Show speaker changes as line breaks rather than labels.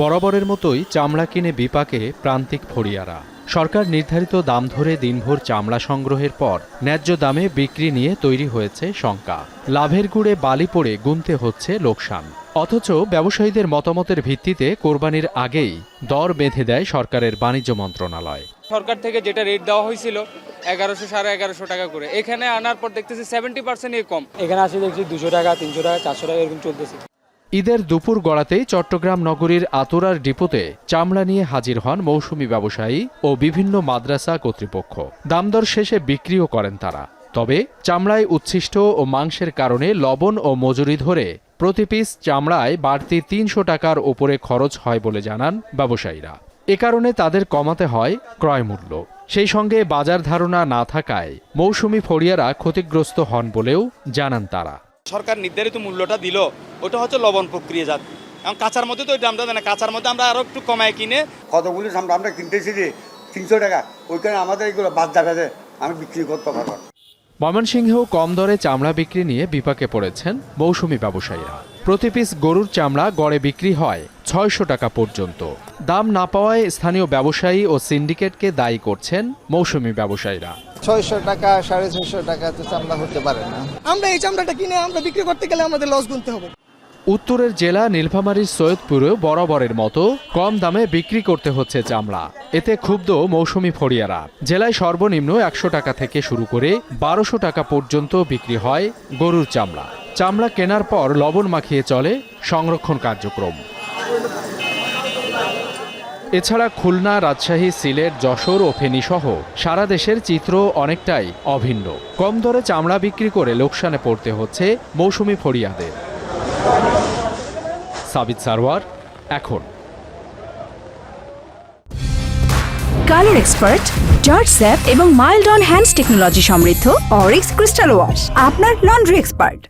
বরাবরের মতোই চামড়া কিনে বিপাকে প্রান্তিক ফড়িয়ারা। সরকার নির্ধারিত দাম ধরে দিনভর চামড়া সংগ্রহের পর ন্যায্য দামে বিক্রি নিয়ে তৈরি হয়েছে শঙ্কা। লাভের গুড়ে বালি পড়ে গুনতে হচ্ছে লোকসান। অথচ ব্যবসায়ীদের মতামতের ভিত্তিতে কোরবানির আগেই দর বেঁধে দেয় সরকারের বাণিজ্য মন্ত্রণালয়।
সরকার থেকে যেটা রেট দেওয়া হয়েছিল 1100 1150 টাকা করে, এখানে আনার পর দেখতেছি 70% কম।
এখানে আসে দেখছি 200 টাকা 300 টাকা 400 টাকা এরকম চলতেছে।
ঈদের দুপুর গড়াতেই চট্টগ্রাম নগরীর আতুরার ডিপোতে চামড়া নিয়ে হাজির হন মৌসুমি ব্যবসায়ী ও বিভিন্ন মাদ্রাসা কর্তৃপক্ষ। দামদর শেষে বিক্রিও করেন তারা। তবে চামড়ায় উচ্ছিষ্ট ও মাংসের কারণে লবণ ও মজুরি ধরে প্রতি পিস চামড়ায় বাড়তি 300 টাকার ওপরে খরচ হয় বলে জানান ব্যবসায়ীরা। এ কারণে তাদের কমাতে হয় ক্রয় মূল্য। সেই সঙ্গে বাজার ধারণা না থাকায় মৌসুমি ফড়িয়ারা ক্ষতিগ্রস্ত হন বলেও জানান তারা।
সরকার নির্ধারিত মূল্যটা দিল, ওটা হচ্ছে লবণ প্রক্রিয়াজাত। এবং কাঁচার মধ্যে তো ওই দামটা দেয় না, কাঁচার মধ্যে আমরা আরো একটু কমায় কিনে
কতগুলি আমরা কিনতেছি যে 300 টাকা, ওইখানে আমাদের এগুলো বাদ যাবে যে আমি বিক্রি করতে পারবো।
ময়মনসিংহেও কম দরে চামড়া বিক্রি নিয়ে বিপাকে পড়েছেন মৌসুমি ব্যবসায়ীরা। প্রতি পিস গরুর চামড়া গড়ে বিক্রি হয় 600 টাকা পর্যন্ত। দাম না পাওয়ায় স্থানীয় ব্যবসায়ী ও সিন্ডিকেটকে দায়ী করছেন মৌসুমি ব্যবসায়ীরা।
600 টাকা 650 টাকা তো চামড়া হতে পারে না।
আমরা এই চামড়াটা কিনে আমরা বিক্রি করতে গেলে আমাদের লস গুনতে হবে।
উত্তরের জেলা নীলফামারীর সৈয়দপুরেও বরাবরের মতো কম দামে বিক্রি করতে হচ্ছে চামড়া। এতে ক্ষুব্ধ মৌসুমি ফড়িয়ারা। জেলায় সর্বনিম্ন 100 টাকা থেকে শুরু করে 1200 টাকা পর্যন্ত বিক্রি হয় গরুর চামড়া। চামড়া কেনার পর লবণ মাখিয়ে চলে সংরক্ষণ কার্যক্রম। এছাড়া খুলনা, রাজশাহী, সিলেট, যশোর ও ফেনী সহ সারা দেশের চিত্র অনেকটাই অভিন্ন। কম দরে চামড়া বিক্রি করে লোকসানে পড়তে হচ্ছে মৌসুমি ফড়িয়াদের। সাবিত সারওয়ার, এখন।
কালার এক্সপার্ট, জর্জ স্যাপ এবং মাইল্ড অন হ্যান্ডস টেকনোলজি সমৃদ্ধ অরিক্স ক্রিস্টাল ওয়াশ আপনার লন্ড্রি এক্সপার্ট।